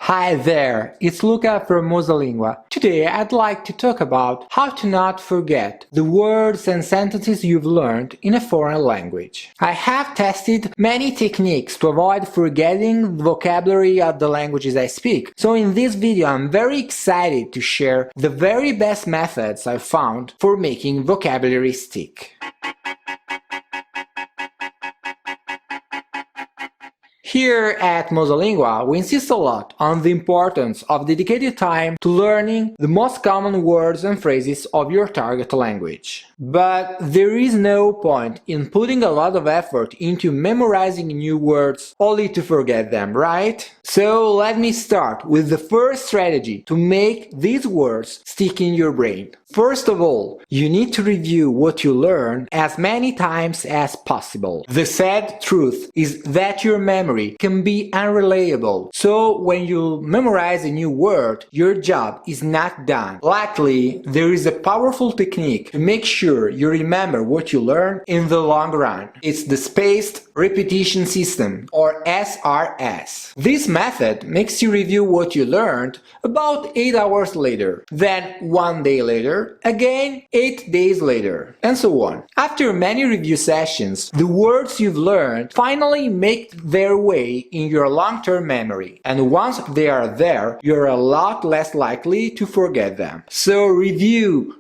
Hi there, it's Luca from MosaLingua. Today I'd like to talk about how to not forget the words and sentences you've learned in a foreign language. I have tested many techniques to avoid forgetting the vocabulary of the languages I speak, so in this video I'm very excited to share the very best methods I've found for making vocabulary stick. Here at MosaLingua, we insist a lot on the importance of dedicated time to learning the most common words and phrases of your target language. But there is no point in putting a lot of effort into memorizing new words only to forget them, right? So let me start with the first strategy to make these words stick in your brain. First of all, you need to review what you learn as many times as possible. The sad truth is that your memory can be unreliable, so when you memorize a new word, your job is not done. Luckily, there is a powerful technique to make sure you remember what you learn in the long run. It's the spaced repetition system, or SRS. This method makes you review what you learned about 8 hours later, then 1 day later, again 8 days later, and so on. After many review sessions, the words you've learned finally make their way in your long-term memory, and once they are there, you're a lot less likely to forget them. So review,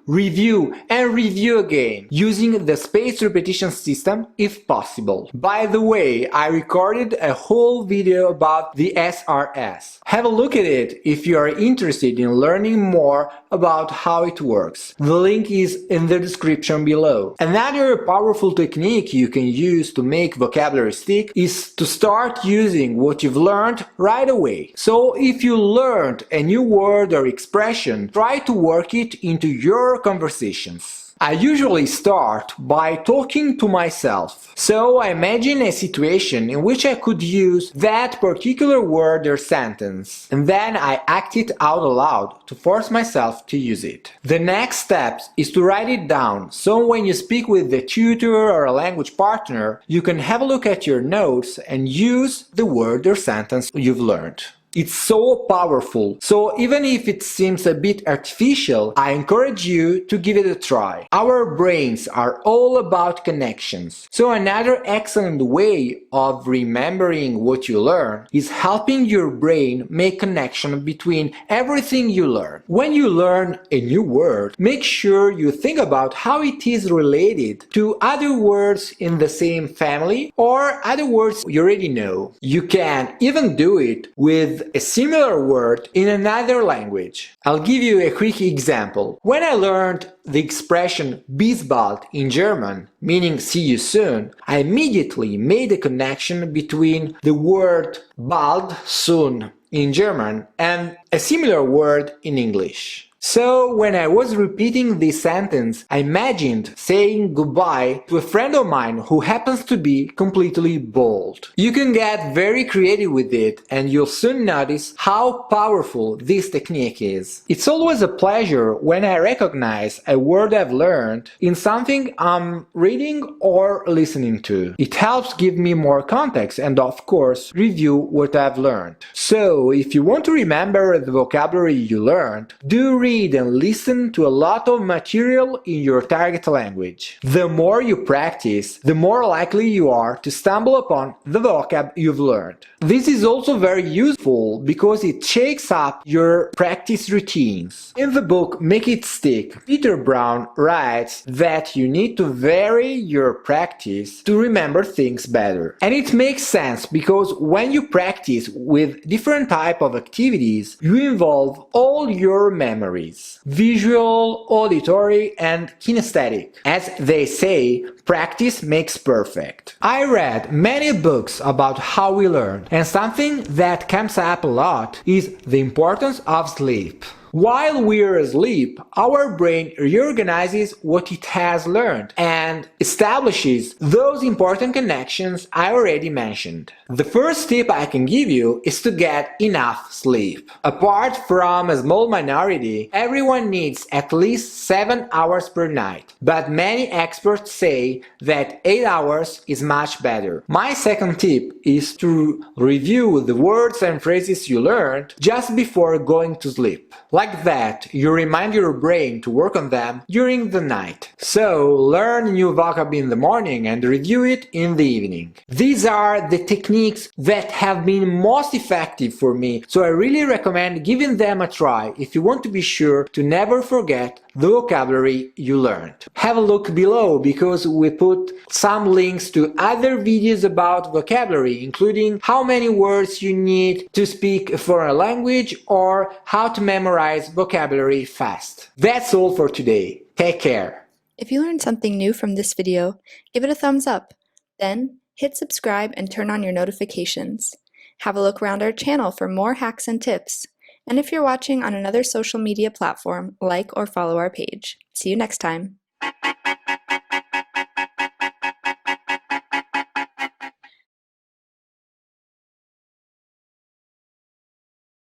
and review again, using the spaced repetition system if possible. By the way, I recorded a whole video about the SRS. Have a look at it if you are interested in learning more about how it works. The link is in the description below. Another powerful technique you can use to make vocabulary stick is to start using what you've learned right away. So if you learned a new word or expression, try to work it into your conversations. I usually start by talking to myself. So I imagine a situation in which I could use that particular word or sentence, and then I act it out loud to force myself to use it. The next step is to write it down, so when you speak with the tutor or a language partner, you can have a look at your notes and use the word or sentence you've learned. It's so powerful, so even if it seems a bit artificial, I encourage you to give it a try. Our brains are all about connections, so another excellent way of remembering what you learn is helping your brain make connection between everything you learn. When you learn a new word, make sure you think about how it is related to other words in the same family or other words you already know. You can even do it with a similar word in another language. I'll give you a quick example. When I learned the expression bis bald in German, meaning see you soon, I immediately made a connection between the word bald, soon, in German and a similar word in English. So, when I was repeating this sentence, I imagined saying goodbye to a friend of mine who happens to be completely bald. You can get very creative with it, and you'll soon notice how powerful this technique is. It's always a pleasure when I recognize a word I've learned in something I'm reading or listening to. It helps give me more context and, of course, review what I've learned. So, if you want to remember the vocabulary you learned, do read and listen to a lot of material in your target language. The more you practice, the more likely you are to stumble upon the vocab you've learned. This is also very useful because it shakes up your practice routines. In the book Make It Stick, Peter Brown writes that you need to vary your practice to remember things better. And it makes sense because when you practice with different types of activities, you involve all your memories. Visual, auditory, and kinesthetic. As they say, practice makes perfect. I read many books about how we learn, and something that comes up a lot is the importance of sleep. While we're asleep, our brain reorganizes what it has learned and establishes those important connections I already mentioned. The first tip I can give you is to get enough sleep. Apart from a small minority, everyone needs at least 7 hours per night, but many experts say that 8 hours is much better. My second tip is to review the words and phrases you learned just before going to sleep. Like that, you remind your brain to work on them during the night. So, learn new vocabulary in the morning and review it in the evening. These are the techniques that have been most effective for me, so I really recommend giving them a try if you want to be sure to never forget the vocabulary you learned. Have a look below because we put some links to other videos about vocabulary, including how many words you need to speak a foreign language or how to memorize vocabulary fast. That's all for today. Take care. If you learned something new from this video, give it a thumbs up. Then, hit subscribe and turn on your notifications. Have a look around our channel for more hacks and tips. And if you're watching on another social media platform, like or follow our page. See you next time.